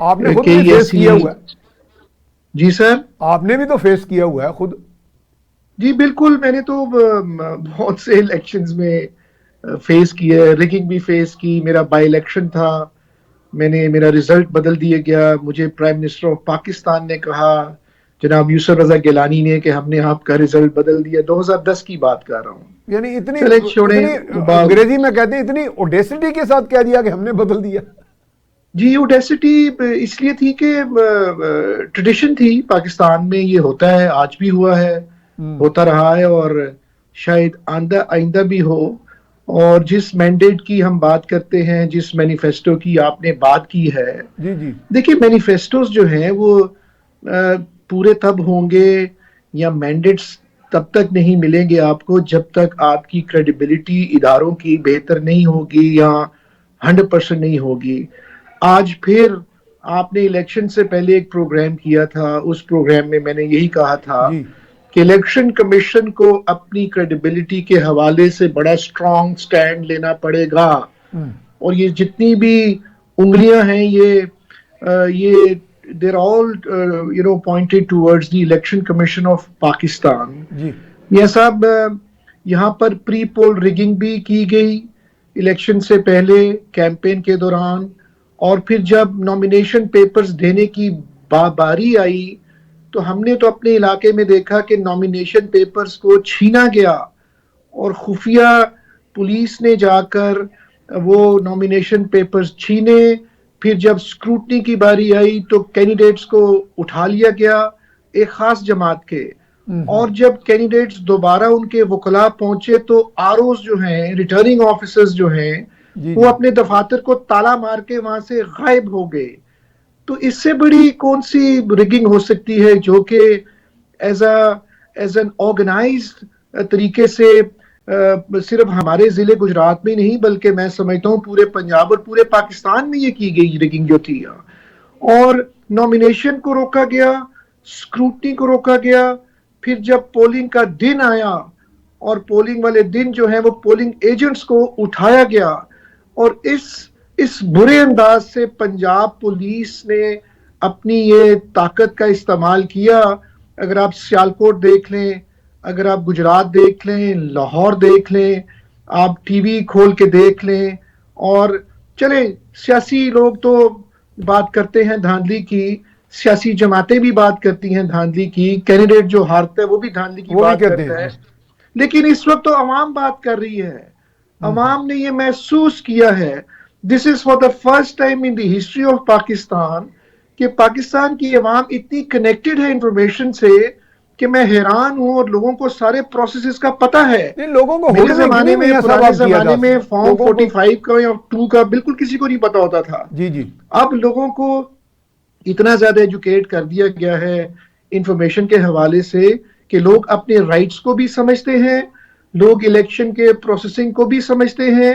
آپ نے خود کئی بھی فیس ایسی. کیا ہوا ہے. جی سر. آپ نے بھی تو فیس کیا ہوا ہے خود. جی بالکل, میں نے تو بہت سے الیکشنز میں فیس کیا ہے, ریگنگ بھی فیس کی. میرا بائی الیکشن تھا, میرا ریزلٹ بدل دیا گیا. مجھے پرائم منسٹر آف پاکستان نے کہا, جناب یوسف رضا گیلانی نے, کہ ہم نے آپ کا ریزلٹ بدل دیا. 2010 کی بات کر رہا ہوں. یعنی اتنی چلے چھوڑیں, انگریزی میں کہتے ہیں اتنی اوڈیسٹی کے ساتھ کہہ دیا کہ ہم نے بدل دیا. جی اوڈیسٹی اس لیے تھی کہ ٹریڈیشن تھی پاکستان میں, یہ ہوتا ہے, آج بھی ہوا ہے, ہوتا رہا ہے, اور شاید آئندہ بھی ہو. اور جس مینڈیٹ کی ہم بات کرتے ہیں, جس مینیفیسٹو کی آپ نے بات کی ہے, جی جی دیکھیے مینیفیسٹوز جو ہیں وہ پورے تب ہوں گے, یا مینڈیٹس تب تک نہیں ملیں گے آپ کو جب تک آپ کی کریڈیبلٹی اداروں کی بہتر نہیں ہوگی یا 100% نہیں ہوگی. آج پھر آپ نے الیکشن سے پہلے ایک پروگرام کیا تھا, اس پروگرام میں میں نے یہی کہا تھا جی کہ الیکشن کمیشن کو اپنی کریڈیبلٹی کے حوالے سے بڑا سٹرونگ سٹینڈ لینا پڑے گا. اور یہ جتنی بھی انگلیاں ہیں یہ they're all pointed towards the Election Commission of Pakistan. جی یہ صاحب یہاں پر پری پول ریگنگ بھی کی گئی الیکشن سے پہلے, کیمپین کے دوران, اور پھر جب نامینیشن پیپرز دینے کی باری آئی تو ہم نے تو اپنے علاقے میں دیکھا کہ نامینیشن پیپرز کو چھینا گیا, اور خفیہ پولیس نے جا کر وہ نامینیشن پیپرز چھینے. پھر جب سکروٹنی کی باری آئی تو کینڈیڈیٹس کو اٹھا لیا گیا ایک خاص جماعت کے, اور جب کینڈیڈیٹس دوبارہ ان کے وکلاء پہنچے تو آر اوز جو ہیں, ریٹرننگ آفیسرز جو ہیں, جی وہ اپنے دفاتر کو تالا مار کے وہاں سے غائب ہو گئے. تو اس سے بڑی کون سی ریگنگ ہو سکتی ہے جو کہ ایز این آرگنائزڈ طریقے سے صرف ہمارے ضلع گجرات میں نہیں بلکہ میں سمجھتا ہوں پورے پنجاب اور پورے پاکستان میں یہ کی گئی ریگنگ جو تھی. اور نامینیشن کو روکا گیا, سکروٹنی کو روکا گیا. پھر جب پولنگ کا دن آیا اور پولنگ والے دن جو ہے وہ پولنگ ایجنٹس کو اٹھایا گیا, اور اس برے انداز سے پنجاب پولیس نے اپنی یہ طاقت کا استعمال کیا. اگر آپ سیالکوٹ دیکھ لیں, اگر آپ گجرات دیکھ لیں, لاہور دیکھ لیں, آپ ٹی وی کھول کے دیکھ لیں, اور چلیں سیاسی لوگ تو بات کرتے ہیں دھاندلی کی, سیاسی جماعتیں بھی بات کرتی ہیں دھاندلی کی, کینڈیڈیٹ جو ہارتا ہے وہ بھی دھاندلی کی بات کرتا ہے, لیکن اس وقت تو عوام بات کر رہی ہے. عوام نے یہ محسوس کیا ہے, this is for the first time in the history of Pakistan, کہ پاکستان کی عوام اتنی کنیکٹڈ ہے انفارمیشن سے کہ میں حیران ہوں, اور لوگوں کو سارے پروسیسز کا پتہ ہے. لوگوں کو میرے زمانے میں, پرانے زمانے میں فارم 45 کا یا 2 کا بالکل کسی کو نہیں پتا ہوتا تھا. جی جی اب لوگوں کو اتنا زیادہ ایجوکیٹ کر دیا گیا ہے انفارمیشن کے حوالے سے کہ لوگ اپنے رائٹس کو بھی سمجھتے ہیں, لوگ الیکشن کے پروسیسنگ کو بھی سمجھتے ہیں,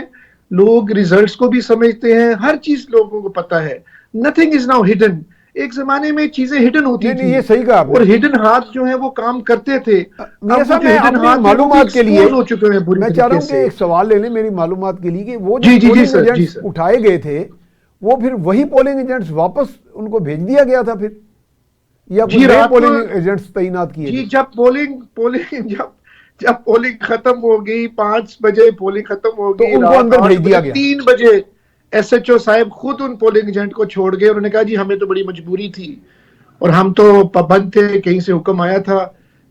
لوگ ریزلٹس کو بھی سمجھتے ہیں, ہر چیز لوگوں کو پتہ ہے. Nothing is now hidden. ایک زمانے میں چیزیں ہڈن ہوتی تھی, یہ صحیح کہا آپ نے, اور ہڈن ہاتھ جو ہیں وہ کام کرتے تھے. میں اپنی معلومات کے لیے ہو چکے ہیں میں چاہ رہا ہوں کہ ایک سوال لے لیں میری معلومات کے لیے, کہ وہ جو جی پولنگ ایجنٹس اٹھائے گئے تھے وہ پھر وہی پولنگ ایجنٹس واپس ان کو بھیج دیا گیا تھا پھر, یا کچھ نئے پولنگ ایجنٹس تعینات کیے؟ جی جب پولنگ ختم ہو گئی, 5 بجے پولنگ ختم ہو گئی, تو ان کو اندر بھیج دیا گیا. 3 بجے ایس ایچ او صاحب خود ان پولنگ ایجنٹ کو چھوڑ گئے. انہوں نے کہا جی ہمیں تو بڑی مجبوری تھی اور ہم تو پابند تھے, کہیں سے حکم آیا تھا.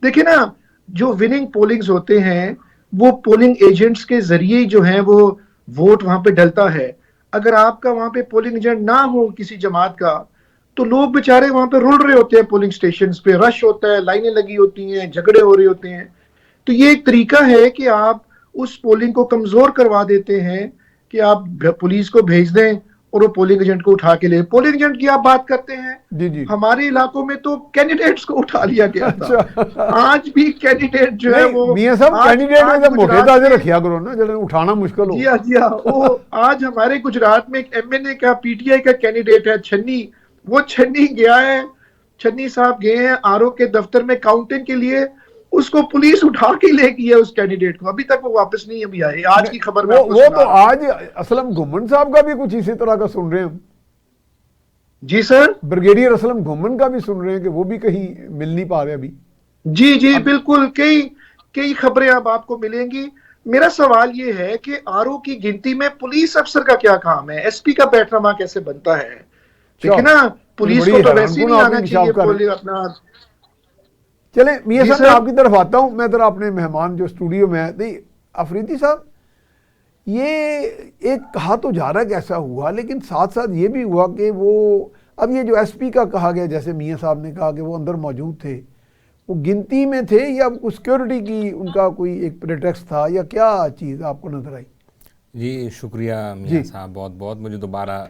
دیکھیں نا, جو وننگ پولنگز ہوتے ہیں وہ پولنگ ایجنٹس کے ذریعے جو ہیں وہ ووٹ وہاں پہ ڈلتا ہے. اگر آپ کا وہاں پہ پولنگ ایجنٹ نہ ہو کسی جماعت کا تو لوگ بیچارے وہاں پہ رول رہے ہوتے ہیں, پولنگ سٹیشنز پہ رش ہوتا ہے, لائنیں لگی ہوتی ہیں, جھگڑے ہو رہے ہوتے ہیں. تو یہ ایک طریقہ ہے کہ آپ اس پولنگ کو کمزور کروا دیتے ہیں, کہ آپ پولیس کو بھیج دیں اور وہ پولنگ ایجنٹ کو اٹھا کے لے. پولنگ ایجنٹ کی آپ بات کرتے ہیں, جی جی ہمارے علاقوں میں تو کینڈیڈیٹس کو اٹھا لیا گیا تھا. آج بھی کینڈیڈیٹ جو ہے وہ میاں صاحب کینڈیڈیٹ میں موٹے تازے رکھیا کرو نا, جب اٹھانا مشکل ہو. جی ہاں, وہ آج ہمارے گجرات میں ایک ایم این اے کا پی ٹی آئی کا کینڈیڈیٹ ہے چھنی, وہ چھنی گیا ہے, چھنی صاحب گئے ہیں آر او کے دفتر میں کاؤنٹنگ کے لیے, اس کو پولیس اٹھا کے لے گئی ہے اس کینڈیڈیٹ کو, ابھی تک وہ واپس نہیں ابھی آئے. آج کی خبر میں وہ تو آج اسلم گھمن صاحب کا بھی کچھ اسی طرح کا سن رہے ہیں ہم. جی سر. بریگیڈیئر اسلم گھومن کا بھی سن رہے ہیں کہ وہ بھی کہیں مل نہیں پا رہے ابھی. جی جی بالکل, کئی خبریں اب آپ کو ملیں گی. میرا سوال یہ ہے کہ آر او کی گنتی میں پولیس افسر کا کیا کام ہے, ایس پی کا بیٹھنامہ کیسے بنتا ہے؟ دیکھیں نا, پولیس کو تو ویسے ہی نہیں آنا چاہیے بولے اپنا. چلیں میاں صاحب میں آپ کی طرف آتا ہوں. میں ذرا اپنے مہمان جو اسٹوڈیو میں ہیں, افریدی صاحب, یہ ایک کہا تو جا رہا ہے کہ ایسا ہوا, لیکن ساتھ ساتھ یہ بھی ہوا کہ وہ اب یہ جو ایس پی کا کہا گیا, جیسے میاں صاحب نے کہا کہ وہ اندر موجود تھے, وہ گنتی میں تھے یا سیکیورٹی کی ان کا کوئی ایک پریٹیکسٹ تھا, یا کیا چیز آپ کو نظر آئی؟ جی شکریہ میاں صاحب, بہت بہت مجھے دوبارہ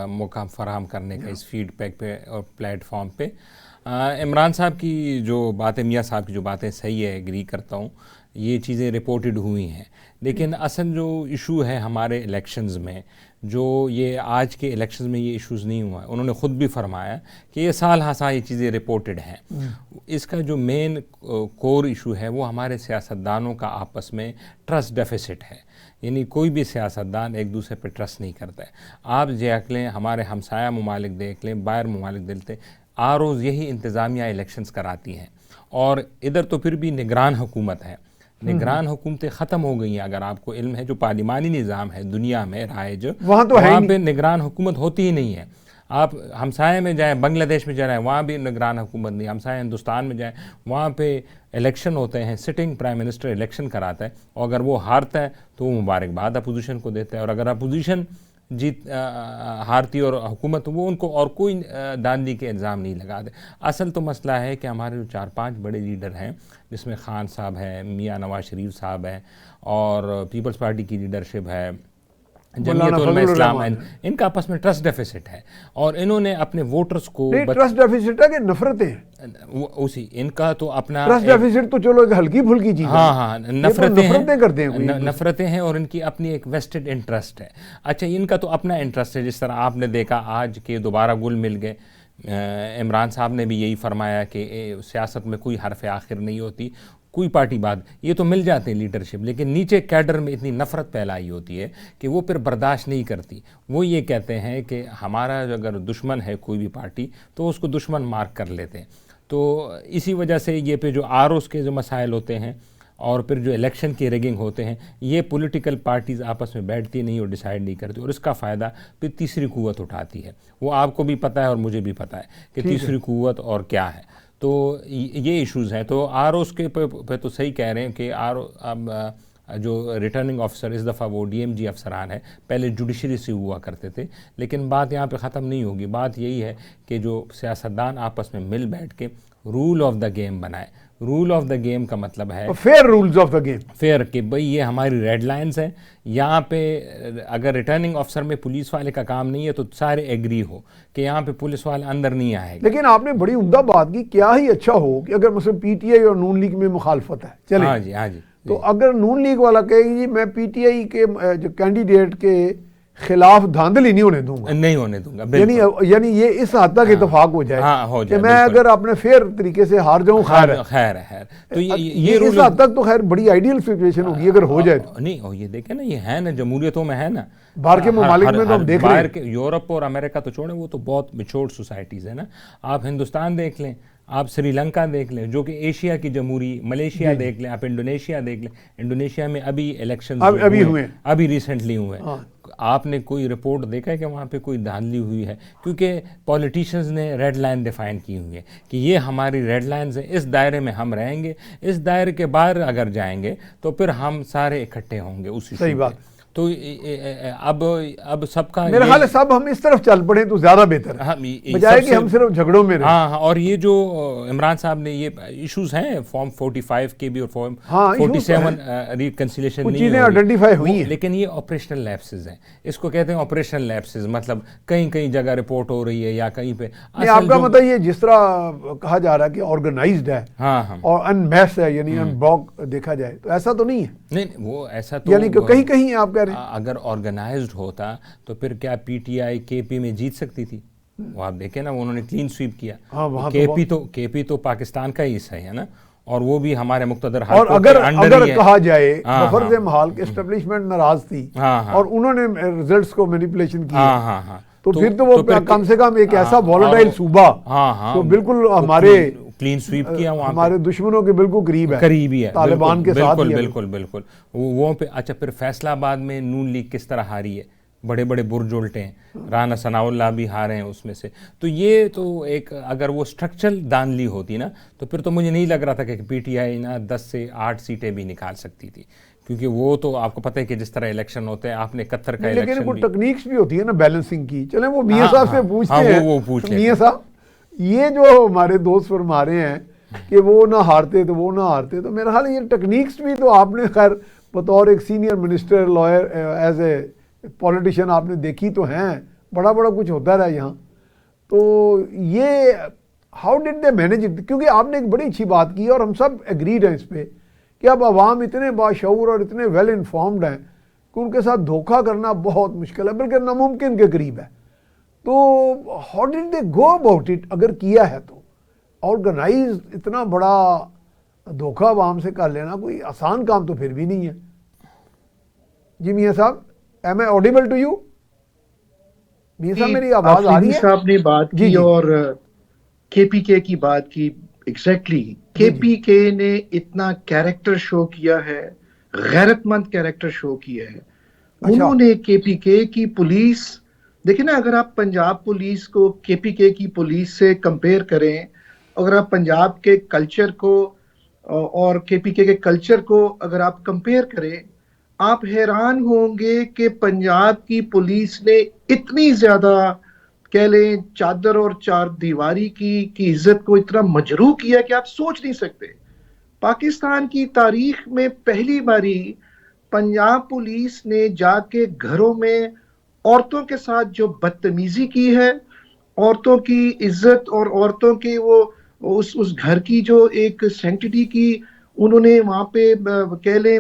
موقع فراہم کرنے کا اس فیڈ بیک پہ اور پلیٹ فارم پہ. عمران صاحب کی جو باتیں, میاں صاحب کی جو باتیں صحیح ہے, ایگری کرتا ہوں, یہ چیزیں رپورٹڈ ہوئی ہیں. لیکن اصل جو ایشو ہے ہمارے الیکشنز میں, جو یہ آج کے الیکشنز میں یہ ایشوز نہیں ہوا ہے, انہوں نے خود بھی فرمایا کہ یہ سال ہر سال یہ چیزیں رپورٹڈ ہیں. اس کا جو مین کور ایشو ہے وہ ہمارے سیاستدانوں کا آپس میں ٹرسٹ ڈیفیسٹ ہے. یعنی کوئی بھی سیاستدان ایک دوسرے پہ ٹرسٹ نہیں کرتا ہے. آپ دیکھ لیں, ہمارے ہمسایہ ممالک دیکھ لیں, باہر ممالک دیکھ لیں, آر اوز یہی انتظامیہ الیکشنز کراتی ہیں, اور ادھر تو پھر بھی نگران حکومت ہے. نگران حکومتیں ختم ہو گئی ہیں. اگر آپ کو علم ہے, جو پارلیمانی نظام ہے دنیا میں رائج, وہاں پہ نگران حکومت ہوتی ہی نہیں ہے. آپ ہمسائے میں جائیں, بنگلہ دیش میں جائیں, وہاں بھی نگران حکومت نہیں. ہمسائے ہندوستان میں جائیں, وہاں پہ الیکشن ہوتے ہیں, سٹنگ پرائم منسٹر الیکشن کراتا ہے, اور اگر وہ ہارتا ہے تو وہ مبارکباد اپوزیشن کو دیتا ہے, اور اگر اپوزیشن ہارتی اور حکومت, وہ ان کو اور کوئی داندلی کے الزام نہیں لگاتے. اصل تو مسئلہ ہے کہ ہمارے جو 4-5 بڑے لیڈر ہیں, جس میں خان صاحب ہیں, میاں نواز شریف صاحب ہیں, اور پیپلز پارٹی کی لیڈرشپ ہے, جمعیت علماء اسلام ہے, ان کا آپس میں ٹرسٹ ڈیفیسٹ ہے. اور انہوں نے اپنے ووٹرز کو ٹرسٹ ڈیفیسٹ ہے کہ نفرتیں ہیں, اسی ان کا تو اپنا ٹرسٹ ڈیفیسٹ تو چلو ایک ہلکی پھلکی چیز ہے. ہاں نفرتیں کرتے ہیں, نفرتیں ہیں, اور ان کی اپنی ایک ویسٹڈ انٹرسٹ ہے. اچھا, ان کا تو اپنا انٹرسٹ ہے. جس طرح آپ نے دیکھا آج کے دوبارہ گل مل گئے, عمران صاحب نے بھی یہی فرمایا کہ سیاست میں کوئی حرف آخر نہیں ہوتی, کوئی پارٹی بات, یہ تو مل جاتے ہیں لیڈرشپ, لیکن نیچے کیڈر میں اتنی نفرت پھیلائی ہوتی ہے کہ وہ پھر برداشت نہیں کرتی. وہ یہ کہتے ہیں کہ ہمارا اگر دشمن ہے کوئی بھی پارٹی, تو اس کو دشمن مارک کر لیتے ہیں. تو اسی وجہ سے یہ پہ جو آر اوز کے جو مسائل ہوتے ہیں, اور پھر جو الیکشن کی ریگنگ ہوتے ہیں, یہ پولیٹیکل پارٹیز آپس میں بیٹھتی نہیں اور ڈیسائیڈ نہیں کرتی, اور اس کا فائدہ پھر تیسری قوت اٹھاتی ہے. وہ آپ کو بھی پتہ ہے اور مجھے بھی پتہ ہے کہ تیسری قوت اور کیا ہے. تو یہ ایشوز ہیں. تو آر اوز کے پہ تو صحیح کہہ رہے ہیں کہ اب جو ریٹرننگ آفیسر, اس دفعہ وہ ڈی ایم جی افسران ہیں, پہلے جوڈیشری سے ہوا کرتے تھے. لیکن بات یہاں پہ ختم نہیں ہوگی. بات یہی ہے کہ جو سیاستدان آپس میں مل بیٹھ کے رول آف دا گیم بنائے. رول آف دا گیم کا مطلب ہے fair rules of the game, fair, کہ بھئی یہ ہماری ریڈ لائنز ہیں. یہاں پہ اگر ریٹرننگ آفیسر میں پولیس والے کا کام نہیں ہے, تو سارے ایگری ہو کہ یہاں پہ پولیس والے اندر نہیں آئے گا. لیکن آپ نے بڑی عمدہ بات کی, کیا ہی اچھا ہو کہ اگر مثلا پی ٹی آئی اور نون لیگ میں مخالفت ہے, چلیں ہاں جی, تو اگر نون لیگ والا کہے گی میں پی ٹی آئی کے جو کینڈیڈیٹ کے خلاف دھاندلی نہیں ہونے دوں گا, نہیں ہونے دوں گا, یعنی یہ اس حد تک اتفاق ہو جائے کہ میں اگر اپنے فیئر طریقے سے ہار جاؤں, خیر ہے. تو یہ اس حد تک تو خیر بڑی آئیڈیل سچویشن ہوگی اگر ہو جائے تو. نہیں, یہ دیکھیں نا, یہ ہے نا, جمہوریتوں میں ہے نا, باہر کے ممالک میں تو ہم دیکھ رہے ہیں, یورپ اور امریکہ تو چھوڑیں, وہ تو بہت میچورڈ سوسائٹیز ہیں نا. آپ ہندوستان دیکھ لیں, آپ سری لنکا دیکھ لیں جو کہ ایشیا کی جمہوری, ملیشیا دیکھ لیں, آپ انڈونیشیا دیکھ لیں. انڈونیشیا میں ابھی الیکشن ابھی ریسنٹلی ہوئے. آپ نے کوئی رپورٹ دیکھا ہے کہ وہاں پہ کوئی دھاندلی ہوئی ہے؟ کیونکہ پولیٹیشینز نے ریڈ لائن ڈیفائن کی ہوئی ہے کہ یہ ہماری ریڈ لائنز ہیں, اس دائرے میں ہم رہیں گے, اس دائرے کے باہر اگر جائیں گے تو پھر ہم سارے اکٹھے ہوں گے اسی. صحیح بات. تو اب سب کا میرا خیال ہے سب ہم اس طرف چل پڑیں تو زیادہ بہتر ہے, بجائے کہ ہم صرف جھگڑوں میں رہیں. ہاں, اور یہ جو عمران صاحب نے یہ ایشوز ہیں فارم 45 کے بھی اور فارم 47 ریکنسیلیشن چیزیں آئیڈینٹیفائی ہوئی ہیں, لیکن یہ آپریشنل لیپسز ہیں. اس کو کہتے ہیں آپریشنل لیپسز, مطلب کہیں جگہ رپورٹ ہو رہی ہے یا کہیں پہ. آپ کا مطلب یہ جس طرح کہا جا رہا ہے کہ آرگنائزڈ ہے اور ان میس ہے, یعنی ان بلاک دیکھا جائے, تو ایسا تو نہیں ہے. نہیں, وہ ایسا تو یعنی کہ کہیں آپ کہہ رہے ہیں اگر آرگنائزڈ ہوتا تو پھر کیا پی ٹی آئی کے پی میں جیت سکتی تھی؟ وہ آپ دیکھیں نا, انہوں نے کلین سویپ کیا. کے پی تو پاکستان کا ہی حصہ ہے نا, اور وہ بھی ہمارے مقتدر اور اگر کہا جائے بفرض محال کہ اسٹیبلشمنٹ ناراض تھی اور انہوں نے ریزلٹس کو مینیپولیشن کی, تو پھر تو وہ کم سے کم ایک ایسا وولٹائل صوبہ تو بالکل ہمارے کلین سویپ کیا وہاں ہمارے دشمنوں کے بالکل قریب ہے طالبان کے ساتھ. بالکل وہ پہ. اچھا پھر فیصلہ آباد میں نون لیگ کس طرح ہاری ہے, بڑے بڑے برج الٹے ہیں, رانا ثناء اللہ بھی ہارے ہیں اس میں سے. تو یہ تو ایک اگر وہ اسٹرکچرل دانلی ہوتی نا تو پھر تو مجھے نہیں لگ رہا تھا کہ پی ٹی آئی نا 10 سے 8 سیٹیں بھی نکال سکتی تھی, کیونکہ وہ تو آپ کو پتہ ہے کہ جس طرح الیکشن ہوتے ہیں, آپ نے قطر کا الیکشن, لیکن وہ ٹیکنیکس بھی ہوتی ہے نا بیلنسنگ کی. چلیں وہ میاں صاحب سے پوچھتے ہیں. میاں صاحب یہ جو ہمارے دوست فرما رہے ہیں کہ وہ نہ ہارتے تو میرا خیال یہ ٹیکنیکس بھی تو آپ نے خیر بطور ایک senior minister lawyer as a politician آپ نے دیکھی تو ہیں, بڑا کچھ ہوتا رہا یہاں. تو یہ how did they manage it, کیونکہ آپ نے ایک بڑی اچھی بات کی اور ہم سب ایگریڈ ہیں اس پہ کہ اب عوام اتنے باشعور اور اتنے ویل انفارمڈ ہیں کہ ان کے ساتھ دھوکہ کرنا بہت مشکل ہے, بلکہ ناممکن کے قریب ہے. تو how did they go about it, اگر کیا ہے تو آرگنائز اتنا بڑا دھوکہ عوام سے کر لینا کوئی آسان کام تو پھر بھی نہیں ہے. جی میاں صاحب, am I audible to you? میاں صاحب میری آواز آ رہی ہے؟ صاحب نے بات کی اور کے پی کے کی بات کی. ایگزیکٹلی کے پی کے نے اتنا کیریکٹر شو کیا ہے, غیرت مند کیریکٹر شو کیا ہے. انہوں نے کے پی کے کی پولیس دیکھیں نا, اگر آپ پنجاب پولیس کو کے پی کے کی پولیس سے کمپیئر کریں, اگر آپ پنجاب کے کلچر کو اور کے پی کے کلچر کو اگر آپ کمپیئر کریں, آپ حیران ہوں گے کہ پنجاب کی پولیس نے اتنی زیادہ کہہ لیں چادر اور چار دیواری کی عزت کو اتنا مجروح کیا کہ آپ سوچ نہیں سکتے. پاکستان کی تاریخ میں پہلی باری پنجاب پولیس نے جا کے گھروں میں عورتوں کے ساتھ جو بدتمیزی کی ہے, عورتوں کی عزت اور عورتوں کے وہ اس گھر کی جو ایک سینکٹیٹی کی انہوں نے وہاں پہ کہہ لیں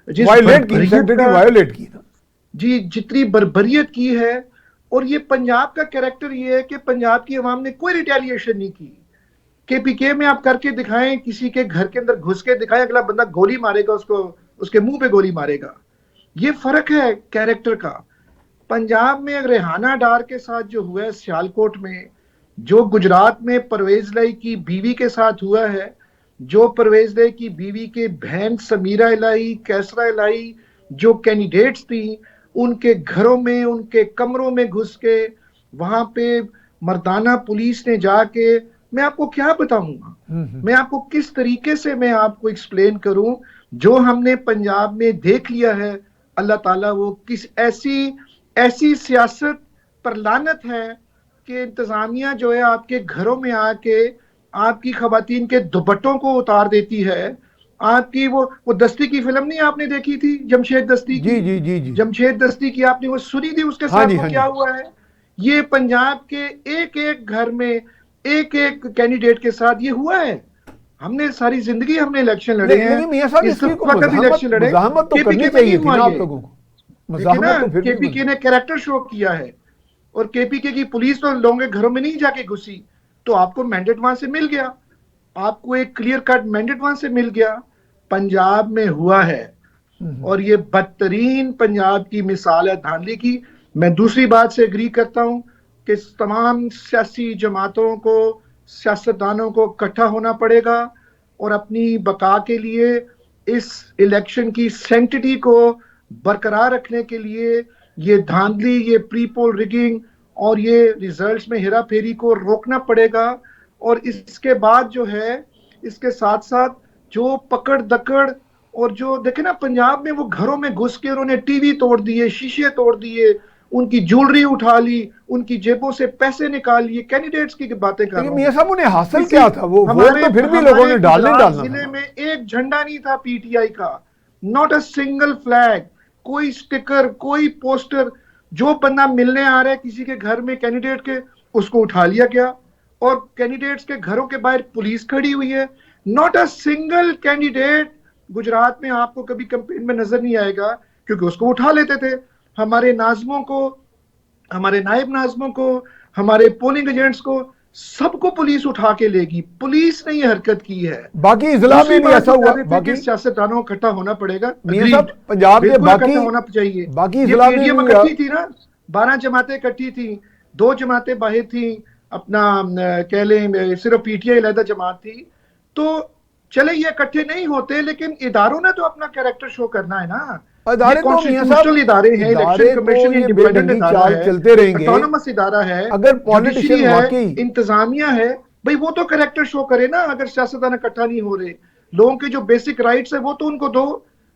وائلیٹ کی جی جتنی بربریت کی ہے. اور یہ پنجاب کا کریکٹر یہ ہے کہ پنجاب کی عوام نے کوئی ریٹیلیشن نہیں کی. کے پی کے میں آپ کر کے دکھائیں, کسی کے گھر کے اندر گھس کے دکھائیں, اگلا بندہ گولی مارے گا, اس کے منہ پہ گولی مارے گا. یہ فرق ہے کیریکٹر کا. پنجاب میں ریحانہ ڈار کے ساتھ جو ہوا ہے سیالکوٹ میں, جو گجرات میں پرویز الہی کی بیوی کے ساتھ ہوا ہے, جو پرویز الہی کی بیوی کے بہن سمیرہ الہی, کیسرا الہی جو کینڈیڈیٹس تھیں, ان کے گھروں میں ان کے کمروں میں گھس کے وہاں پہ مردانہ پولیس نے جا کے, میں آپ کو کیا بتاؤں گا, میں آپ کو کس طریقے سے میں آپ کو ایکسپلین کروں, جو ہم نے پنجاب میں دیکھ لیا ہے. اللہ تعالیٰ وہ کس ایسی سیاست پر لعنت ہے کہ انتظامیہ جو ہے آپ کے گھروں میں آ کے آپ کی خواتین کے دوپٹوں کو اتار دیتی ہے. آپ کی وہ دستی کی فلم نہیں آپ نے دیکھی تھی, جمشید دستی کی, جی جمشید دستی کی آپ نے وہ سنی تھی, اس کے ساتھ وہ کیا ہوا ہے. یہ پنجاب کے ایک گھر میں ایک کینڈیڈیٹ کے ساتھ یہ ہوا ہے. ہم نے ساری زندگی ہم نے الیکشن لڑے ہیں, اس وقت الیکشن لڑے, کے پی کے میں نہیں ہوا یہ, کے پی کے نے کریکٹر شو کیا ہے. اور کے پی کے کی پولیس تو لوگوں کے گھروں میں نہیں جا کے گھسی, تو آپ کو مینڈیٹ وہاں سے مل گیا, آپ کو ایک کلیئر کٹ مینڈیٹ وہاں سے مل گیا. پنجاب میں ہوا ہے, اور یہ بدترین پنجاب کی مثال ہے دھاندلی کی. میں دوسری بات سے اگری کرتا ہوں کہ تمام سیاسی جماعتوں کو, سیاستدانوں کو اکٹھا ہونا پڑے گا, اور اپنی بقا کے لیے اس الیکشن کی سینکٹیٹی کو برقرار رکھنے کے لیے یہ دھاندلی, یہ پری پول ریگنگ اور یہ ریزلٹس میں ہیرا پھیری کو روکنا پڑے گا. اور اس کے بعد جو ہے, اس کے ساتھ ساتھ جو پکڑ دکڑ اور جو دیکھیں نا پنجاب میں وہ گھروں میں گھس کے انہوں نے ٹی وی توڑ دیے, شیشے توڑ دیے, ان کی جولری اٹھا لی, ان کی جیبوں سے پیسے نکال لیے. کینڈیڈیٹس کی باتیں کر رہا ہوں. میاں صاحب انہیں حاصل کیا تھا, وہ ووٹ تو پھر بھی لوگوں نے ڈالنا ضلع میں ایک جھنڈا نہیں تھا پی ٹی آئی کا, ناٹ اے سنگل فلیگ, کوئی سٹیکر, کوئی پوسٹر. جو بندہ ملنے آ رہا ہے کسی کے گھر میں کینڈیڈیٹ کے, اس کو اٹھا لیا گیا, اور کینڈیڈیٹس کے گھروں کے باہر پولیس کھڑی ہوئی ہے. Not a single candidate Gujarat میں آپ کو کبھی کمپین میں نظر نہیں آئے گا, کیونکہ اس کو اٹھا لیتے تھے. ہمارے ناظموں کو, ہمارے نائب ناظموں کو, ہمارے پولنگ ایجنٹس کو, سب کو پولیس اٹھا کے لے گی. پولیس نے یہ حرکت کی ہے. باقی اضلاع میں بھی ایسا ہوا, باقی سیاستدانوں کو اکٹھا ہونا پڑے گا. پنجاب کے باقی ہونا چاہیے. باقی اضلاع میں بھی تھی نا, 12 جماعتیں اکٹھی تھیں, 2 جماعتیں باہر تھیں, اپنا کہہ لیں صرف پی ٹی آئی علیحدہ جماعت تھی. تو چلے یہ اکٹھے نہیں ہوتے, لیکن اداروں نے تو اپنا کریکٹر شو کرنا ہے نا. ادارے تو میاں صاحب ادارے ہیں, الیکشن کمیشن یہ بے ڈھنگی چال چلتے رہیں گے, آٹونومس ادارہ ہے, اگر پالیٹیشین واقعی انتظامیہ ہے, بھئی وہ تو کریکٹر شو کرے نا. اگر سیاستدان اکٹھا نہیں ہو رہے, لوگوں کے جو بیسک رائٹس ہیں وہ تو ان کو دو.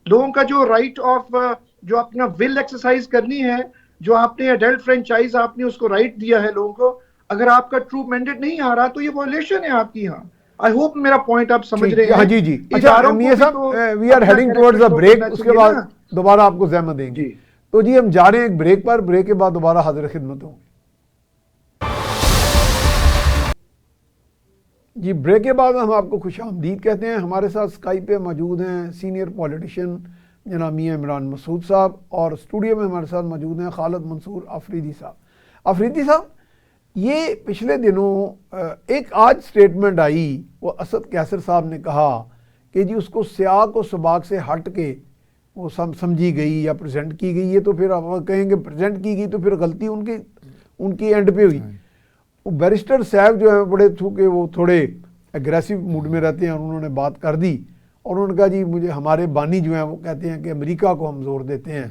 لوگوں کا جو رائٹ آف جو اپنا ول ایکسرسائز کرنی ہے, جو آپ نے ایڈلٹ فرینچائز آپ نے اس کو رائٹ دیا ہے لوگوں کو, اگر آپ کا ٹرو مینڈیٹ نہیں آ رہا تو یہ وائلیشن ہے آپ کی. یہاں آئی ہوپ میرا پوائنٹ آپ سمجھ رہے ہیں. ہاں جی جی. اچھا میاں صاحب we are heading towards a break, اس کے بعد دوبارہ آپ کو زحمت دیں گے. تو جی ہم جا رہے ہیں ایک بریک پر, بریک کے بعد دوبارہ حاضر خدمت ہوں گے. جی بریک کے بعد ہم آپ کو خوش آمدید کہتے ہیں. ہمارے ساتھ اسکائپ پہ موجود ہیں سینئر پولیٹیشین جناب میاں عمران مسعود صاحب, اور اسٹوڈیو میں ہمارے ساتھ موجود ہیں خالد منصور آفریدی صاحب. آفریدی صاحب, یہ پچھلے دنوں ایک آج سٹیٹمنٹ آئی, وہ اسد قیصر صاحب نے کہا کہ جی اس کو سیاق و سباق سے ہٹ کے وہ سمجھی گئی یا پریزنٹ کی گئی ہے, تو پھر آپ کہیں گے پریزنٹ کی گئی تو پھر غلطی ان کی اینڈ پہ ہوئی. وہ بیرسٹر صاحب جو ہیں بڑے چونکہ وہ تھوڑے ایگریسو موڈ میں رہتے ہیں, اور انہوں نے بات کر دی, اور انہوں نے کہا جی مجھے ہمارے بانی جو ہیں وہ کہتے ہیں کہ امریکہ کو ہم زور دیتے ہیں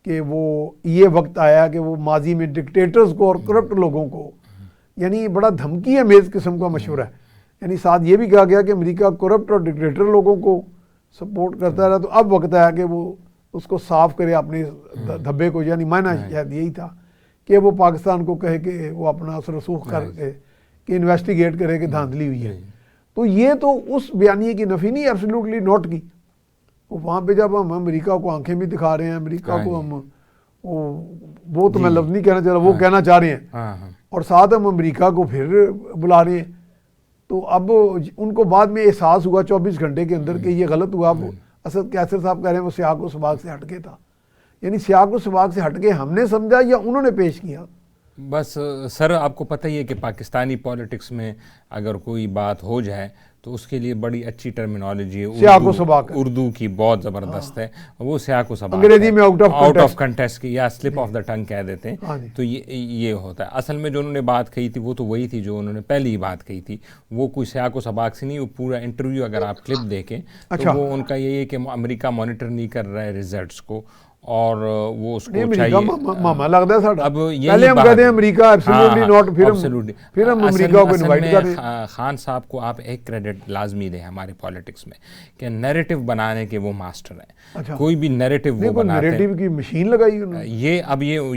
کہ وہ یہ وقت آیا کہ وہ ماضی میں ڈکٹیٹرز کو اور کرپٹ لوگوں کو, یعنی بڑا دھمکی امیز قسم کا مشورہ ہے. یعنی ساتھ یہ بھی کہا گیا کہ امریکہ کرپٹ اور ڈکٹیٹر لوگوں کو سپورٹ کرتا رہا, تو اب وقت آیا کہ وہ اس کو صاف کرے اپنے دھبے کو. یعنی معنی شاید یہی تھا کہ وہ پاکستان کو کہے کہ وہ اپنا اثر رسوخ کر کے کہ انویسٹیگیٹ کرے کہ دھاندلی ہوئی ہے. تو یہ تو اس بیانیے کی نفی نہیں ایبسلیوٹلی نوٹ کی. وہاں پہ جب ہم امریکہ کو آنکھیں بھی دکھا رہے ہیں, امریکہ کو ہم وہ تو میں لفظ نہیں کہنا چاہ رہا, وہ کہنا چاہ رہے ہیں, اور ساتھ ہم امریکہ کو پھر بلا رہے ہیں, تو اب ان کو بعد میں احساس ہوا 24 گھنٹے کے اندر کہ یہ غلط ہوا. اب اسد قیصر صاحب کہہ رہے ہیں وہ سیاق و سباق سے ہٹ کے تھا. یعنی سیاق و سباق سے ہٹ کے ہم نے سمجھا یا انہوں نے پیش کیا؟ بس سر آپ کو پتہ ہی ہے کہ پاکستانی پولیٹکس میں اگر کوئی بات ہو جائے تو اس کے لیے بڑی اچھی ٹرمینالوجی ہے, سیاق و سباق اردو کی بہت زبردست ہے, وہ سیاق و سباق انگریزی میں آؤٹ آف کنٹیکسٹ کی یا سلپ آف دا ٹنگ کہہ دیتے ہیں. تو یہ ہوتا ہے. اصل میں جو انہوں نے بات کہی تھی وہ تو وہی تھی جو انہوں نے پہلی بات کہی تھی, وہ کوئی سیاق و سباق سے نہیں. وہ پورا انٹرویو اگر آپ کلپ دیکھیں تو وہ ان کا یہی ہے کہ امریکہ مانیٹر نہیں کر رہا ہے ریزلٹس کو, اور وہ اس کو چاہیے ماما لگتا ہے ساڈا. اب پہلے ہم کہتے ہیں امریکہ ایبسلیوٹلی ناٹ, پھر ہم امریکہ کو انوائٹ کر رہے ہیں. خان صاحب کو آپ ایک کریڈٹ لازمی دیں ہمارے پالیٹکس میں کہ نیریٹو بنانے کے وہ ماسٹر ہیں. کوئی بھی نیریٹو وہ بناتے ہیں, نیریٹو کی مشین لگائی انہوں نے.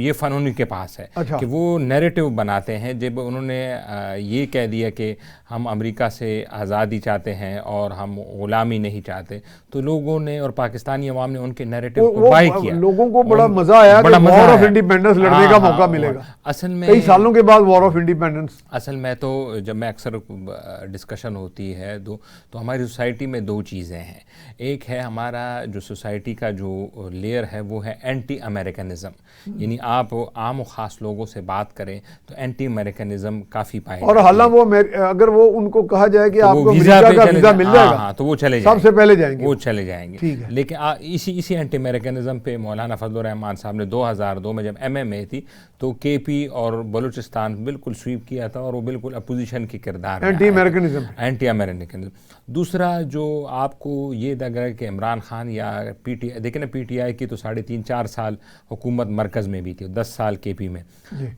یہ فن انہی کے پاس ہے کہ وہ نیریٹو بناتے ہیں. جب انہوں نے یہ کہہ دیا کہ ہم امریکہ سے آزادی چاہتے ہیں اور ہم غلامی نہیں چاہتے, تو لوگوں نے اور پاکستانی عوام نے ان کے نیریٹو کو بائی کیا. لوگوں کو بڑا مزہ آیا کہ وار آف انڈیپینڈنس لڑنے کا موقع ملے گا. اصل میں کئی سالوں کے بعد وار آف انڈیپینڈنس. اصل میں تو جب میں اکثر ڈسکشن ہوتی ہے تو ہماری سوسائٹی میں دو چیزیں ہیں. ایک ہے ہمارا جو سوسائٹی کا جو لیئر ہے وہ ہے اینٹی امریکنزم, یعنی آپ عام و خاص لوگوں سے بات کریں تو اینٹی امریکنزم کافی پائے, اور حالانکہ وہ اگر وہ ان کو کہا جائے کہ آپ کو امریکہ کا ویزا مل جائے گا تو وہ چلے جائیں گے, سب سے پہلے جائیں گے, وہ چلے جائیں گے. لیکن اسی اینٹی امریکنزم پہ مولانا فضل الرحمان صاحب نے 2002 میں جب MMA تھی تو کے پی اور بلوچستان بالکل سویپ کیا تھا, اور وہ بالکل اپوزیشن کی کردار اینٹی امریکنزم. دوسرا جو آپ کو یہ لگ رہا ہے کہ عمران خان یا دیکھیں نا PTI کی تو 3.5-4 سال حکومت مرکز میں بھی تھی, 10 سال KP میں,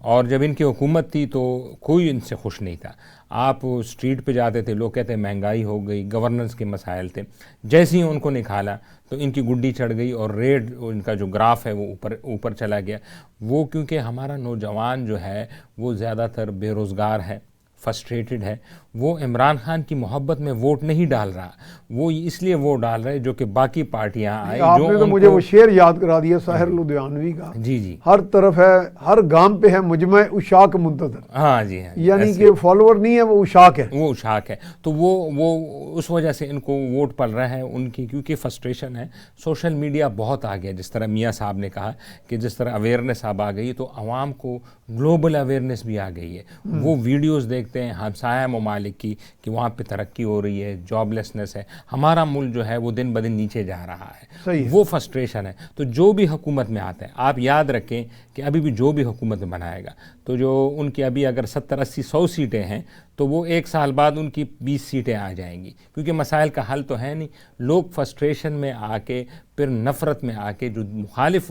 اور جب ان کی حکومت تھی تو کوئی ان سے خوش نہیں تھا. آپ اسٹریٹ پہ جاتے تھے, لوگ کہتے ہیں مہنگائی ہو گئی, گورننس کے مسائل تھے. جیسے ہی ان کو نکالا تو ان کی گڈی چڑھ گئی اور ریٹ ان کا جو گراف ہے وہ اوپر چلا گیا. وہ کیونکہ ہمارا نوجوان جو ہے وہ زیادہ تر بے روزگار ہے, فرسٹریٹڈ ہے, وہ عمران خان کی محبت میں ووٹ نہیں ڈال رہا, وہ اس لیے ووٹ ڈال رہے جو کہ باقی پارٹیاں آئیں. آپ نے تو مجھے وہ شعر یاد کرا دیا ساحر لدھیانوی کا, جی ہر طرف ہے, ہر گام پہ ہے مجمع عشاق منتظر. ہاں جی, یعنی کہ فالوور نہیں ہے, وہ عشاق ہے, وہ عشاق ہے. تو وہ اس وجہ سے ان کو ووٹ پڑ رہا ہے ان کی, کیونکہ فرسٹریشن ہے. سوشل میڈیا بہت آ گیا, جس طرح میاں صاحب نے کہا کہ جس طرح اویئرنیس اب آ گئی تو عوام کو گلوبل اویئرنیس بھی آ گئی ہے. وہ ویڈیوز دیکھتے ہیں ہمسایہ ممالک کی کہ وہاں پہ ترقی ہو رہی ہے, جاب لیسنس ہے, ہمارا ملک جو ہے وہ دن بدن نیچے جا رہا ہے. وہ فرسٹریشن ہے. تو جو بھی حکومت میں آتا ہے, آپ یاد رکھیں کہ ابھی بھی جو بھی حکومت بنائے گا تو جو ان کی ابھی اگر 70 80 100 سیٹیں ہیں تو وہ 1 سال بعد ان کی 20 سیٹیں آ جائیں گی, کیونکہ مسائل کا حل تو ہے نہیں. لوگ فرسٹریشن میں آ کے پھر نفرت میں آ کے جو مخالف,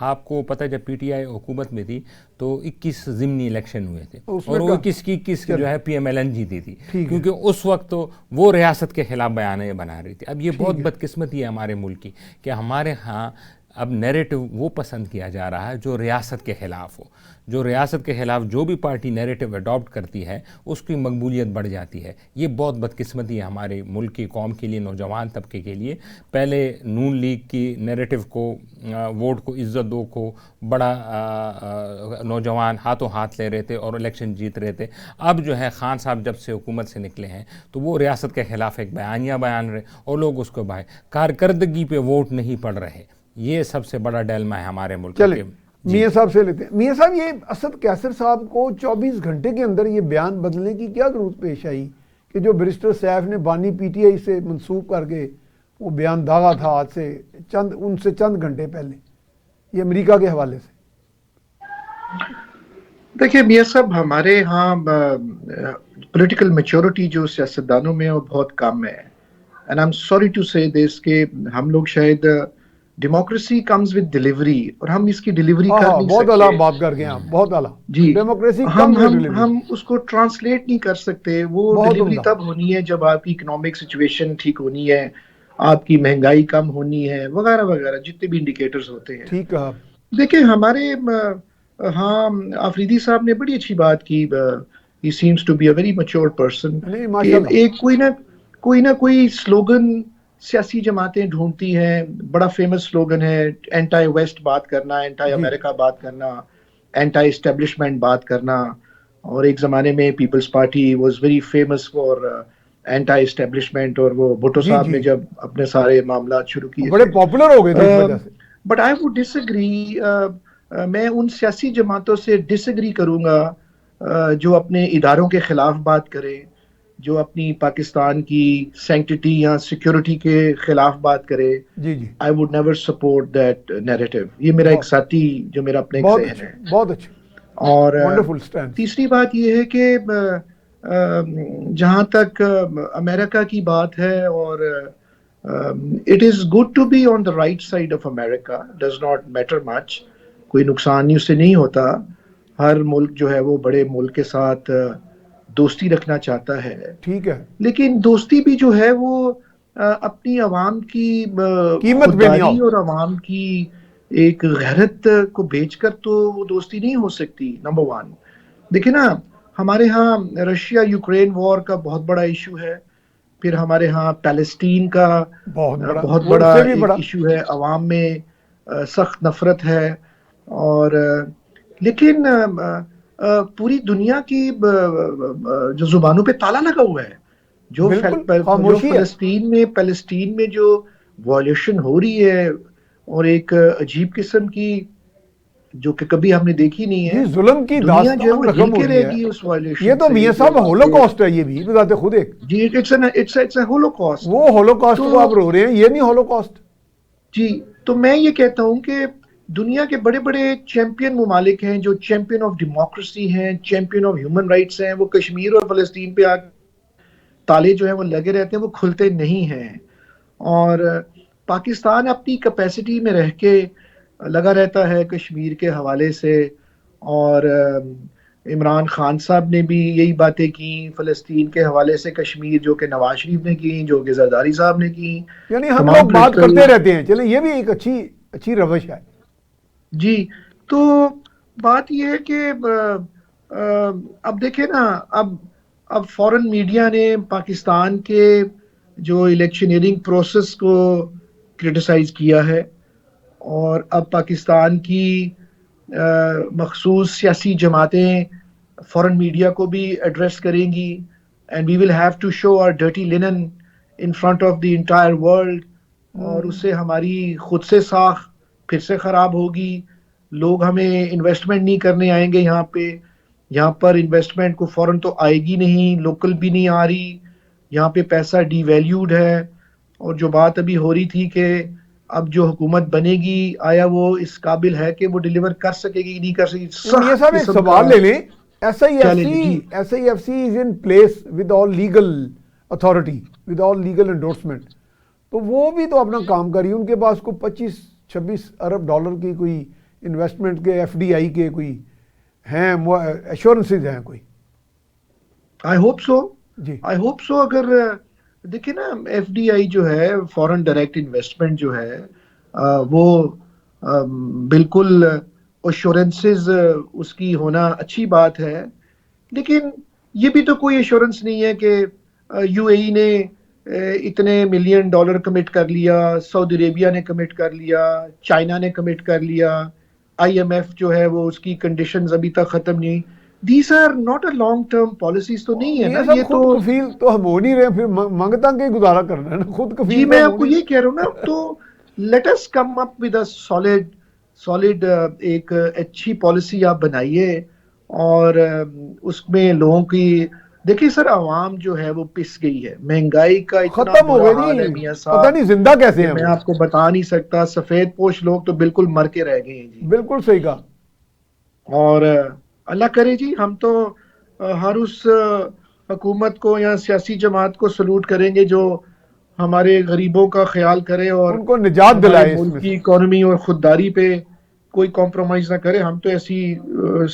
آپ کو پتہ جب پی ٹی آئی حکومت میں تھی تو 21 ضمنی الیکشن ہوئے تھے اور وہ 21 جو ہے پی ایم ایل این جیتی تھی, کیونکہ اس وقت تو وہ ریاست کے خلاف بیانیہ بنا رہی تھی. اب یہ بہت بدقسمتی ہے ہمارے ملک کی کہ ہمارے ہاں اب نیریٹو وہ پسند کیا جا رہا ہے جو ریاست کے خلاف ہو. جو ریاست کے خلاف جو بھی پارٹی نیریٹو اڈاپٹ کرتی ہے اس کی مقبولیت بڑھ جاتی ہے. یہ بہت بدقسمتی ہے ہمارے ملک کی قوم کے لیے, نوجوان طبقے کے لیے. پہلے نون لیگ کی نیریٹو کو, ووٹ کو عزت دو کو بڑا نوجوان ہاتھوں ہاتھ لے رہے تھے اور الیکشن جیت رہے تھے. اب جو ہے خان صاحب جب سے حکومت سے نکلے ہیں تو وہ ریاست کے خلاف ایک بیانیہ بیان رہے اور لوگ اس کو کارکردگی پہ ووٹ نہیں پڑ رہے. یہ سب سے بڑا ڈیلما ہے ہمارے ملک کے. میاں صاحب سے لیتے ہیں. میاں صاحب, یہ اسد کیسر صاحب کو 24 گھنٹے کے اندر یہ بیان بدلنے کی کیا ضرورت پیش آئی کہ جو بیرسٹر سیف نے بانی پی ٹی آئی سے منسوب کر کے وہ بیان داغا تھا آج سے چند گھنٹے پہلے, یہ امریکہ کے حوالے سے؟ دیکھیں میاں صاحب, ہمارے ہاں پولیٹیکل میچورٹی جو سیاستدانوں میں وہ بہت کم ہے. And I am sorry to say this کہ ہم لوگ شاید ڈیموکریسی کمز ود ڈیلیوری, اور ہم اس کی ڈیلیوری کر نہیں سکتے. بہت اعلیٰ بات کر گئے آپ, بہت اعلیٰ. جی, ڈیموکریسی ہم اس کو ٹرانسلیٹ نہیں کر سکتے. وہ ڈیلیوری تب ہونی ہے جب آپ کی اکنامک سچویشن ٹھیک ہونی ہے, آپ کی مہنگائی کم ہونی ہے, وغیرہ وغیرہ جتنے بھی انڈیکیٹرز ہوتے ہیں. ٹھیک ہے. دیکھیں ہمارے ہاں آفریدی صاحب نے بڑی اچھی بات کی. He seems to be a very mature person. ایک کوئی نہ کوئی سلوگن سیاسی جماعتیں ڈھونڈتی ہیں. بڑا فیمس سلوگن ہے اینٹائی ویسٹ بات کرنا, اینٹائی امریکہ بات کرنا, اینٹائی اسٹیبلشمنٹ بات کرنا. اور ایک زمانے میں Peoples Party was very famous for anti establishment, اور وہ بھٹو صاحب نے جب اپنے سارے معاملات شروع کیے بڑے پاپولر ہو گئے تھے اس وجہ سے. But I would disagree, میں ان سیاسی جماعتوں سے ڈس ایگری کروں گا جو اپنے اداروں کے خلاف بات کرے, جو اپنی پاکستان کی سینکٹیٹی یا سیکیورٹی کے خلاف بات کرے. I would never support that narrative. یہ میرا ایک ساتھی جو میرا اپنے ایک ذہن ہے. بہت اچھا. اور تیسری بات یہ ہے کہ جہاں تک امریکہ کی بات ہے, اور it is good to be on the right side of America, does not matter much. کوئی نقصان اس سے نہیں ہوتا. ہر ملک جو ہے وہ بڑے ملک کے ساتھ دوستی رکھنا چاہتا ہے. ٹھیک ہے, لیکن دوستی بھی جو ہے وہ اپنی عوام کی خودداری اور عوام کی ایک غیرت کو بیچ کر تو وہ دوستی نہیں ہو سکتی. نمبر 1 دیکھیں نا, ہمارے ہاں رشیا یوکرین وار کا بہت بڑا ایشو ہے. پھر ہمارے ہاں پیلسٹین کا بہت بڑا ایشو ہے. عوام میں سخت نفرت ہے. اور لیکن پوری دنیا کی جو زبانوں پہ تالا لگا ہوا ہے, جو فلسطین میں جو وائلیشن ہو رہی ہے, اور ایک عجیب قسم کی جو کہ کبھی ہم نے دیکھی نہیں ہے, ظلم کی داستان رقم ہو رہی ہے. اس وائلیشن یہ تو میاں صاحب ہولوکاسٹ ہے, یہ بھی بذات خود ایک. جی اٹس اے ہولوکاسٹ. وہ ہولوکاسٹ کو آپ رو رہے ہیں, یہ نہیں ہولوکاسٹ. جی, تو میں یہ کہتا ہوں کہ دنیا کے بڑے بڑے چیمپئن ممالک ہیں, جو چیمپئن آف ڈیموکریسی ہیں, چیمپئن آف ہیومن رائٹس ہیں, وہ کشمیر اور فلسطین پہ تالے جو ہیں وہ لگے رہتے ہیں, وہ کھلتے نہیں ہیں. اور پاکستان اپنی کیپیسٹی میں رہ کے لگا رہتا ہے کشمیر کے حوالے سے. اور عمران خان صاحب نے بھی یہی باتیں کی فلسطین کے حوالے سے کشمیر, جو کہ نواز شریف نے کی, جو کہ زرداری صاحب نے کی. یعنی ہم لوگ بات کرتے رہتے ہیں. چلیں, یہ بھی ایک اچھی روش ہے. جی, تو بات یہ ہے کہ اب دیکھیں نا, اب فورن میڈیا نے پاکستان کے جو الیکشنئرنگ پروسیس کو کرٹیسائز کیا ہے, اور اب پاکستان کی مخصوص سیاسی جماعتیں فورن میڈیا کو بھی ایڈریس کریں گی. And we will have to show our dirty linen in front of the entire world. اور اس سے ہماری خود سے ساکھ پھر سے خراب ہوگی. لوگ ہمیں انویسٹمنٹ نہیں کرنے آئیں گے یہاں پہ, یہاں پر انویسٹمنٹ کو فوراً تو آئے گی نہیں, لوکل بھی نہیں آ رہی, یہاں پہ پیسہ ڈی ویلیوڈ ہے. اور جو بات ابھی ہو رہی تھی کہ اب جو حکومت بنے گی آیا وہ اس قابل ہے کہ وہ ڈیلیور کر سکے گی نہیں کر سکے گی, میاں سخت صاحب ایک قسم سوال کا لے لیں, S I F challenge. G C is in place with all legal authority, with all legal endorsement, تو وہ بھی تو اپنا کام کری, ان کے پاس کو 25-26 ارب ڈالر کی کوئی انویسٹمنٹ کے ایف ڈی آئی کے کوئی ہیں ایشورنسز ہیں کوئی. آئی ہوپ سو, جی آئی ہوپ سو. اگر دیکھیں نا ایف ڈی آئی جو ہے فورن ڈائریکٹ انویسٹمنٹ جو ہے وہ بالکل ایشورنسز اس کی ہونا اچھی بات ہے, لیکن یہ بھی تو کوئی ایشورنس نہیں ہے کہ یو اے ای نے اتنے ملین ڈالر کمٹ کر لیا, سعودی عربیہ نے کمٹ کر لیا, چائنا نے کمٹ کر لیا, آئی ایم ایف جو ہے وہ اس کی کنڈیشنز ابھی تک ختم نہیں. These are not a long term policies تو نہیں ہے نا میاں صاحب, یہ خود تو. کفیل تو ہم ہو نہیں رہے, پھر منگتا کہ گزارا کرنا ہے نا, خود جی کفیل میں تو ہم آپ ہو کو نہیں. یہ کہہ رہا ہوں نا, تو let us come up with a solid ایک اچھی پالیسی آپ بنائیے, اور اس میں لوگوں کی دیکھیے سر, عوام جو ہے وہ پس گئی ہے, مہنگائی کا اتنا ختم ہو برا گئے حال ہے جی, میاں پتہ صاحب نہیں زندہ کیسے کہ ہیں میں وہ. آپ کو بتا نہیں سکتا. سفید پوش لوگ تو بالکل مر کے رہ گئے ہیں جی. بالکل صحیح کہا. اور اللہ کرے جی, ہم تو ہر اس حکومت کو یا سیاسی جماعت کو سلوٹ کریں گے جو ہمارے غریبوں کا خیال کرے اور ان کو نجات ہمارے دلائے اس ملک میں کی سے. اکانومی اور خودداری پہ کوئی کمپرومائز نہ کرے. ہم تو ایسی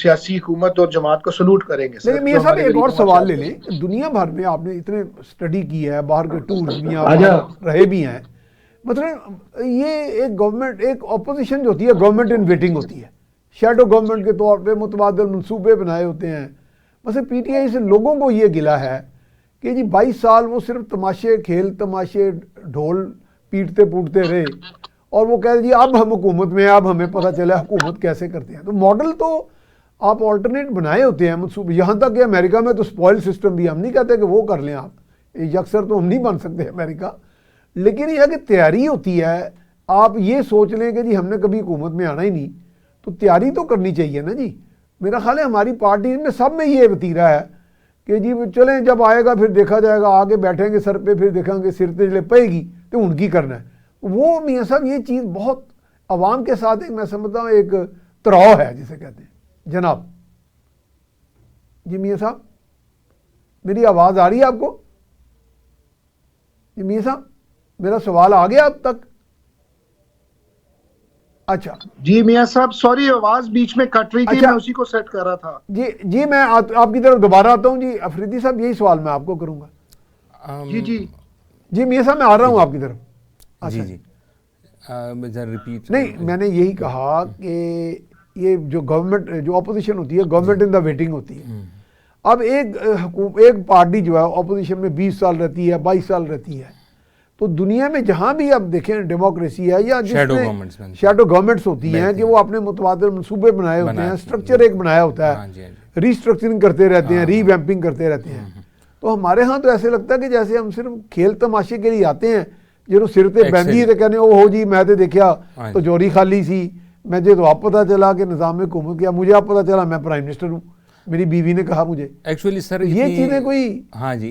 سیاسی حکومت اور جماعت کو سلوٹ کریں گے لیکن سر میاں جو صاحب ہمارے ایک اور غریبوں کا سوال خیال لے کرے. لیں, دنیا بھر میں آپ نے اتنے اسٹڈی کی ہے, باہر کے ٹورز بھی ہیں, آجا. باہر رہے بھی ہیں, مطلب یہ ایک گورنمنٹ, ایک اپوزیشن جو ہوتی ہے گورنمنٹ ان ویٹنگ ہوتی ہے, شیڈو گورنمنٹ کے طور پہ متبادل منصوبے بنائے ہوتے ہیں. مثلا پی ٹی آئی سے لوگوں کو یہ گلا ہے کہ جی 22 سال وہ صرف تماشے, کھیل تماشے, ڈھول پیٹتے پوٹتے رہے, اور وہ کہہ جی اب ہم حکومت میں, اب ہمیں پتہ چلا حکومت کیسے کرتے ہیں. تو ماڈل تو آپ آلٹرنیٹ بنائے ہوتے ہیں منصوبے, یہاں تک کہ امریکہ میں تو سپوائل سسٹم بھی, ہم نہیں کہتے کہ وہ کر لیں آپ, یکسر تو ہم نہیں بن سکتے امریکہ, لیکن یہ کہ تیاری ہوتی ہے. آپ یہ سوچ لیں کہ جی ہم نے کبھی حکومت میں آنا ہی نہیں, تو تیاری تو کرنی چاہیے نا جی. میرا خیال ہے ہماری پارٹی میں سب میں یہ وتیرہ ہے کہ جی چلیں جب آئے گا پھر دیکھا جائے گا, آگے بیٹھیں گے سر پہ, پھر دیکھیں گے سر تے جلے پائے گی تو ان کی کرنا ہے. وہ میاں صاحب یہ چیز بہت عوام کے ساتھ ایک, میں سمجھتا ہوں ایک تراؤ ہے جسے کہتے ہیں. جناب جی میاں صاحب, میری آواز آ رہی ہے آپ کو؟ جی میاں صاحب میرا سوال آ گیا اب تک؟ اچھا جی میاں صاحب سوری, آواز بیچ میں کٹ رہی تھی, اچھا میں اسی کو سیٹ کر رہا تھا. جی میں آپ کی طرف دوبارہ آتا ہوں. جی افریدی صاحب یہی سوال میں آپ کو کروں گا. جی جی جی میاں صاحب میں آ رہا ہوں آپ کی طرف. جی جی ریپیٹ. نہیں میں نے یہی کہا کہ یہ جو گورنمنٹ, جو اپوزیشن ہوتی ہے گورنمنٹ ان دا ویٹنگ ہوتی ہے. اب ایک پارٹی جو ہے اپوزیشن میں 20 سال رہتی ہے, 22 سال رہتی ہے, تو دنیا میں جہاں بھی آپ دیکھیں ڈیموکریسی ہے یا جس میں شیڈو گورنمنٹس ہوتی ہیں کہ وہ اپنے متبادل منصوبے بنائے ہوتے ہیں, سٹرکچر ایک بنایا ہوتا ہے, ری اسٹرکچرنگ کرتے رہتے ہیں, ری ویمپنگ کرتے رہتے ہیں. تو ہمارے ہاں تو ایسے لگتا ہے کہ جیسے ہم صرف کھیل تماشے کے لیے آتے ہیں, جو سر تے بہندی تے کہنے او ہو جی میں تے دیکھیا تو جوری خالی سی, مجھے تو اب پتہ چلا کہ نظام حکومت کیا, مجھے اب پتہ چلا میں پرائم منسٹر ہوں, میری بیوی نے کہا مجھے. ایکچولی سر یہ چیزیں کوئی, ہاں جی,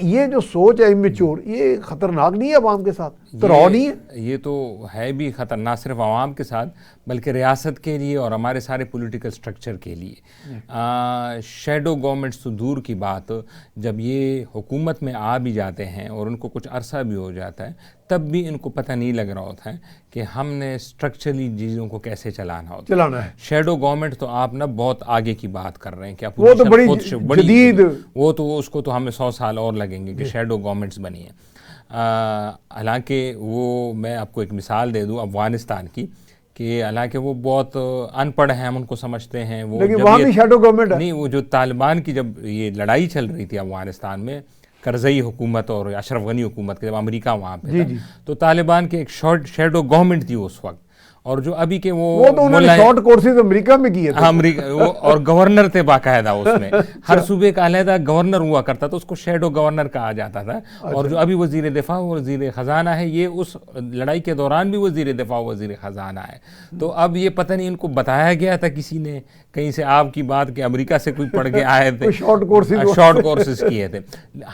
یہ جو سوچ ہے امیچور, یہ خطرناک نہیں ہے عوام کے ساتھ, تراؤ نہیں ہے؟ یہ تو ہے بھی خطرناک, صرف عوام کے ساتھ بلکہ ریاست کے لیے اور ہمارے سارے پولیٹیکل سٹرکچر کے لیے. شیڈو گورنمنٹس تو دور کی بات, جب یہ حکومت میں آ بھی جاتے ہیں اور ان کو کچھ عرصہ بھی ہو جاتا ہے, تب بھی ان کو پتہ نہیں لگ رہا ہوتا ہے کہ ہم نے سٹرکچرلی چیزوں کو کیسے چلانا ہے. شیڈو گورنمنٹ تو آپ نا بہت آگے کی بات کر رہے ہیں کہ وہ تو بڑی جدید, وہ تو اس کو تو ہمیں 100 سال اور لگیں گے کہ شیڈو گورنمنٹس بنی ہیں. حالانکہ وہ میں آپ کو ایک مثال دے دوں افغانستان کی, کہ حالانکہ وہ بہت ان پڑھ ہیں, ہم ان کو سمجھتے ہیں, وہ لیکن وہاں بھی شیڈو گورنمنٹ ہے. نہیں, وہ جو طالبان کی جب یہ لڑائی چل رہی تھی افغانستان میں, کرزئی حکومت اور اشرف غنی حکومت کے, جب امریکہ وہاں پہ تھا, تو طالبان کی ایک شیڈو گورنمنٹ تھی اس وقت, اور جو ابھی کے وہ تو انہوں نے شارٹ کورسز امریکہ میں کیے تھے. امریکہ اور گورنر تھے باقاعدہ اس میں, ہر صوبے کا علیحدہ گورنر ہوا کرتا تھا, اس کو شیڈو گورنر کہا جاتا تھا. اور جو ابھی وزیر دفاع وزیر خزانہ ہے, یہ اس لڑائی کے دوران بھی وزیر دفاع وزیر خزانہ ہے. تو اب یہ پتہ نہیں ان کو بتایا گیا تھا کسی نے کہیں سے آپ کی بات کہ امریکہ سے کوئی پڑھ کے آئے تھے, شارٹ کورسز کیے تھے.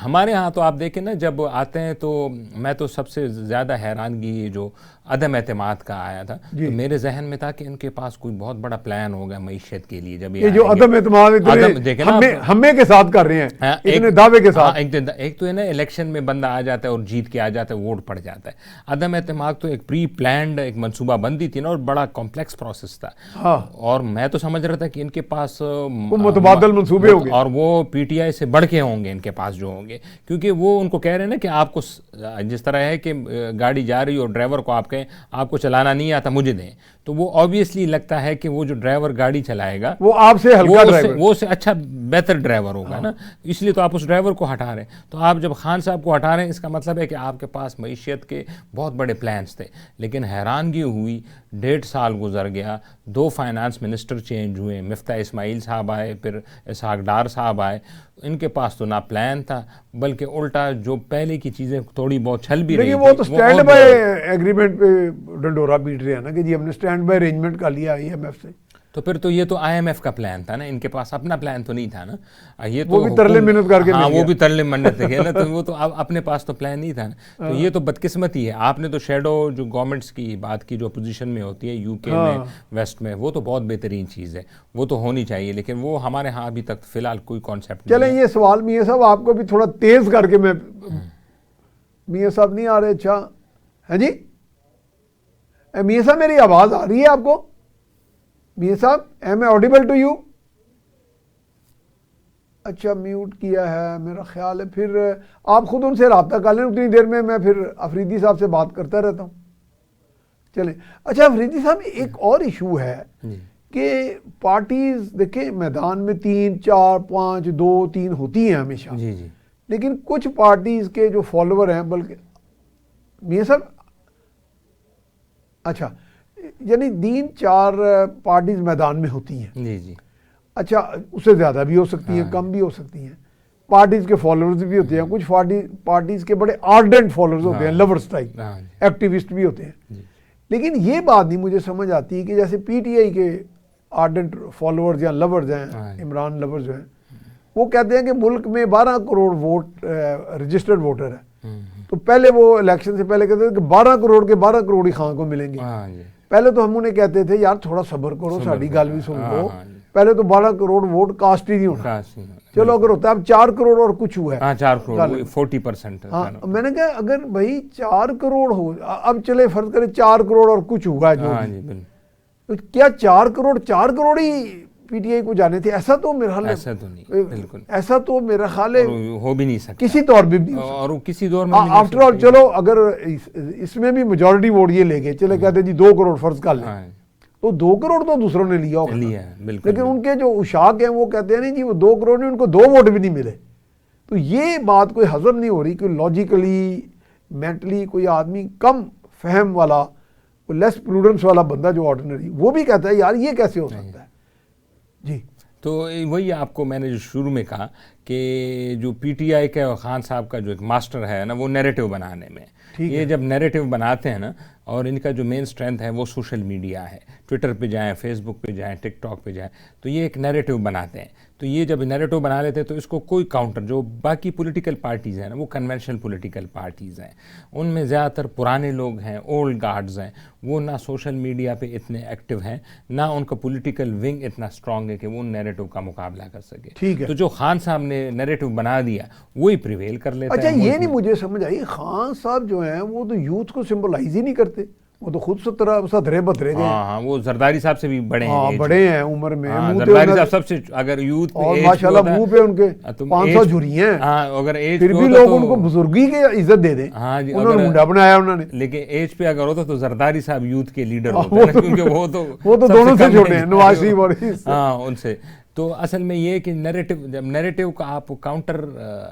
ہمارے ہاں تو آپ دیکھیں نا, جب آتے ہیں تو میں تو سب سے زیادہ حیرانگی جو عدم اعتماد کا آیا تھا, تو میرے ذہن میں تھا کہ ان کے پاس کوئی بہت بڑا پلان ہوگا معیشت کے لیے. جب یہ جو عدم اعتماد ہمیں کے ساتھ کر رہے ہیں اتنے دعوے کے ساتھ, ایک تو ہے نا الیکشن میں بندہ آ جاتا ہے اور جیت کے آ جاتا ہے, ووٹ پڑ جاتا ہے. عدم اعتماد تو ایک پری پلانڈ ایک منصوبہ بندی تھی نا, اور بڑا کمپلیکس پروسیس تھا. اور میں تو سمجھ رہا تھا کہ ان کے پاس متبادل منصوبے ہوں گے, اور وہ پی ٹی آئی سے بڑھ کے ہوں گے ان کے پاس جو ہوں گے, کیونکہ وہ ان کو کہہ رہے ہیں نا کہ آپ کو جس طرح ہے کہ گاڑی جا رہی اور ڈرائیور کو آپ کہیں آپ کو چلانا نہیں آتا مجھے دیں, تو وہ آبویسلی لگتا ہے کہ وہ جو ڈرائیور گاڑی چلائے گا وہ آپ سے ہلکا ڈرائیور, وہ سے اچھا بہتر ڈرائیور ہوگا نا, اس لیے تو آپ اس ڈرائیور کو ہٹا رہے ہیں. تو آپ جب خان صاحب کو ہٹا رہے ہیں, اس کا مطلب ہے کہ آپ کے پاس معیشت کے بہت بڑے پلانس تھے. لیکن حیرانگی ہوئی, 1.5 سال گزر گیا, 2 فائنانس منسٹر چینج ہوئے, مفتاح اسماعیل صاحب آئے, پھر اسحاق ڈار صاحب آئے. ان کے پاس تو نہ پلان تھا, بلکہ الٹا جو پہلے کی چیزیں تھوڑی بہت چھل بھی رہی تھی. وہ تو سٹینڈ بائی ایگریمنٹ پہ ڈنڈورا بیٹ رہے ہیں نا کہ جی ہم نے سٹینڈ بائی ارینجمنٹ کر لیا آئی ایم ایف سے. تو پھر تو یہ تو آئی ایم ایف کا پلان تھا نا, ان کے پاس اپنا پلان تو نہیں تھا نا. یہ تو وہ بھی ترلے منت کر کے, ہاں وہ بھی ترلے منت تھے نا, تو وہ تو اپنے پاس تو پلان نہیں تھا نا. تو یہ تو بدقسمتی ہے. آپ نے تو شیڈو جو گورنمنٹس کی بات کی جو اپوزیشن میں ہوتی ہے یو کے میں ویسٹ میں, وہ تو بہت بہترین چیز ہے, وہ تو ہونی چاہیے. لیکن وہ ہمارے ہاں ابھی تک فی الحال کوئی کانسیپٹ نہیں. چلیں یہ سوال میاں صاحب آپ کو بھی تھوڑا تیز کر کے, میں میاں صاحب نہیں آ رہے, اچھا ہے جی میاں صاحب میری آواز آ رہی ہے آپ کو؟ میاں صاحب am I audible to you? اچھا میوٹ کیا ہے میرا خیال ہے, پھر آپ خود ان سے رابطہ کر لیں, اتنی دیر میں پھر افریدی صاحب سے بات کرتا رہتا ہوں. چلیں اچھا افریدی صاحب ایک اور ایشو ہے کہ پارٹیز دیکھیں میدان میں 3 4 5 2 3 ہوتی ہیں ہمیشہ, لیکن کچھ پارٹیز کے جو فالوور ہیں, بلکہ میاں صاحب اچھا یعنی 3 4 پارٹیز میدان میں ہوتی ہیں, اچھا اس سے زیادہ بھی ہو سکتی ہیں, کم بھی ہو سکتی ہیں. پارٹیز کے فالوورز بھی ہوتے ہیں, کچھ پارٹیز کے بڑے آرڈنٹ فالوورز ہوتے ہیں, لورز ٹائپ ایکٹیوسٹ بھی ہوتے ہیں. لیکن یہ بات نہیں مجھے سمجھ آتی کہ جیسے پی ٹی آئی کے آرڈنٹ فالوورز یا لورز ہیں, عمران لورز جو ہیں, وہ کہتے ہیں کہ ملک میں 12 کروڑ ووٹ رجسٹرڈ ووٹر ہے. تو پہلے وہ الیکشن سے پہلے کہتے تھے کہ 12 کروڑ کے 12 کروڑ ہی خان کو ملیں گے. پہلے تو ہم انہیں کہتے تھے یار تھوڑا صبر کرو, ساڑی گل بھی سن لو, پہلے تو 12 کروڑ ووٹ کاسٹ ہی نہیں ہونا. چلو اگر ہوتا ہے اب 4 کروڑ اور کچھ ہوا ہے, 4 کروڑ 40%. ہاں میں نے کہا اگر بھائی 4 کروڑ ہو, اب چلے فرض کریں 4 کروڑ اور کچھ ہوا ہے, جو کیا 4 کروڑ ہی پی ٹی آئی کو جانے تھے؟ ایسا تو میرا خیال ایسا تو نہیں, بالکل ایسا تو میرا خیال ہے ہو بھی نہیں سکتا کسی طور بھی نہیں, اور کسی دور میں آفٹر آل. چلو اگر اس میں بھی میجورٹی ووٹ یہ لے گئے, چلے کہتے جی 2 کروڑ فرض کر لیں, تو 2 کروڑ تو دوسروں نے لیا ہوگا, لیکن ان کے جو اشاق ہیں وہ کہتے ہیں نہیں جی وہ 2 کروڑ نہیں, ان کو 2 ووٹ بھی نہیں ملے. تو یہ بات کوئی ہضم نہیں ہو رہی کہ لاجیکلی مینٹلی کوئی آدمی کم فہم والا, کوئی لیس پروڈنس والا بندہ جو آرڈنری, وہ بھی کہتا ہے یار یہ کیسے ہو سکتا ہے. جی تو وہی آپ کو میں نے جو شروع میں کہا کہ جو پی ٹی آئی کا خان صاحب کا جو ایک ماسٹر ہے نا, وہ نیریٹو بنانے میں, یہ جب نیریٹو بناتے ہیں نا, اور ان کا جو مین سٹرینتھ ہے وہ سوشل میڈیا ہے, ٹویٹر پہ جائیں, فیس بک پہ جائیں, ٹک ٹاک پہ جائیں, تو یہ ایک نیریٹو بناتے ہیں. تو یہ جب نیریٹو بنا لیتے ہیں تو اس کو کوئی کاؤنٹر, جو باقی پولیٹیکل پارٹیز ہیں نا وہ کنونشنل پولیٹیکل پارٹیز ہیں, ان میں زیادہ تر پرانے لوگ ہیں, اولڈ گارڈز ہیں, وہ نہ سوشل میڈیا پہ اتنے ایکٹیو ہیں, نہ ان کا پولیٹیکل ونگ اتنا اسٹرانگ ہے کہ وہ ان نیریٹو کا مقابلہ کر سکے. تو جو خان صاحب نے نیریٹو بنا دیا وہی پریویل کر لیتا ہے. اچھا یہ نہیں مجھے سمجھ آئی, خان صاحب جو ہیں وہ تو یوتھ کو سمبلائز ہی نہیں کرتے, وہ تو خود سترے بترے گئے. ہاں وہ زرداری صاحب سے بھی بڑے ہیں, بڑے ہیں عمر میں. زرداری صاحب سب سے اگر یوتھ پہ اور ماشاءاللہ منہ پہ ان کے 500 جھری ہیں, اگر ایج پھر بھی لوگ ان کو بزرگی کی عزت دے دیں. انہوں نے منڈا بنایا انہوں نے, لیکن ایج پہ اگر ہوتا تو زرداری صاحب یوتھ کے لیڈر ہوتے ہیں, کیونکہ وہ تو دونوں سے چھوٹے ہیں, نواز شریف اور ہاں ان سے. تو اصل میں یہ کہ نیریٹو کا آپ کاؤنٹر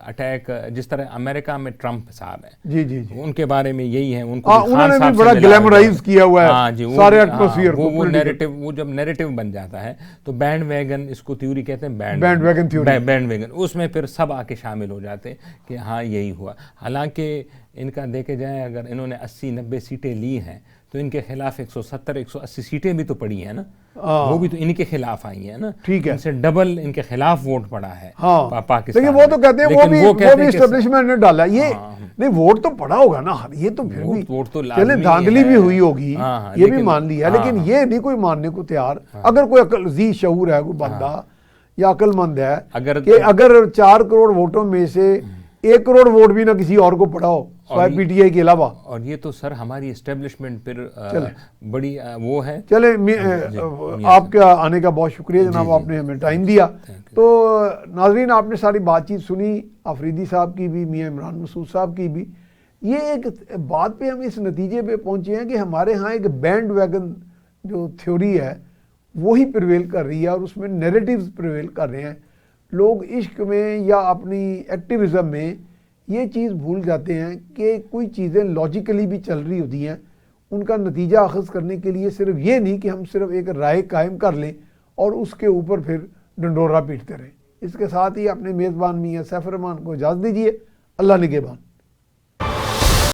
اٹیک، جس طرح امریکہ میں ٹرمپ صاحب ہیں، جی جی جی، ان کے بارے میں یہی ہے، ان کو انہوں نے بھی بڑا گلیمرائز کیا ہوا ہے سارے ایٹماسفیئر کو. وہ نیریٹو، وہ جب نیریٹو بن جاتا ہے تو بینڈ ویگن، اس کو تھیوری کہتے ہیں، bandwagon theory, bandwagon, اس میں پھر سب آ کے شامل ہو جاتے ہیں کہ ہاں یہی ہوا. حالانکہ ان کا دیکھے جائیں، اگر انہوں نے 80-90 سیٹیں لی ہیں تو ان کے خلاف 170-180 سیٹیں بھی تو پڑی ہیں نا، وہ بھی تو ان کے خلاف آئی ہیں نا. ٹھیک ہے، ان سے ڈبل ان کے خلاف ووٹ پڑا ہے پاکستان. لیکن وہ تو کہتے ہیں وہ بھی اسٹیبلشمنٹ نے ڈالا. یہ نہیں، ووٹ تو پڑا ہوگا نا، یہ تو پھر بھی چلے دھاندلی بھی ہوئی ہوگی، یہ بھی مان لیا، لیکن یہ نہیں کوئی ماننے کو تیار. اگر کوئی عقل ذی شعور ہے، کوئی بندہ یا عقل مند ہے کہ اگر 4 کروڑ ووٹوں میں سے 1 کروڑ ووٹ بھی نہ کسی اور کو پڑا ہو پی ٹی آئی کے علاوہ. اور یہ تو سر ہماری اسٹیبلشمنٹ پھر بڑی وہ ہے. چلے آپ کا آنے کا بہت شکریہ جناب، آپ نے ہمیں ٹائم دیا. تو ناظرین، آپ نے ساری بات چیت سنی، آفریدی صاحب کی بھی، میاں عمران مسعود صاحب کی بھی. یہ ایک بات پہ ہم اس نتیجے پہ پہنچے ہیں کہ ہمارے ہاں ایک بینڈ ویگن جو تھیوری ہے وہی پریویل کر رہی ہے، اور اس میں نیریٹیوز پریویل کر رہے ہیں. لوگ عشق میں یا اپنی ایکٹیویزم میں یہ چیز بھول جاتے ہیں کہ کوئی چیزیں لاجیکلی بھی چل رہی ہوتی ہیں. ان کا نتیجہ اخذ کرنے کے لیے صرف یہ نہیں کہ ہم صرف ایک رائے قائم کر لیں اور اس کے اوپر پھر ڈنڈورا پیٹتے رہیں. اس کے ساتھ ہی اپنے میزبان میاں سیف الرحمان کو اجازت دیجیے. اللہ نگہبان.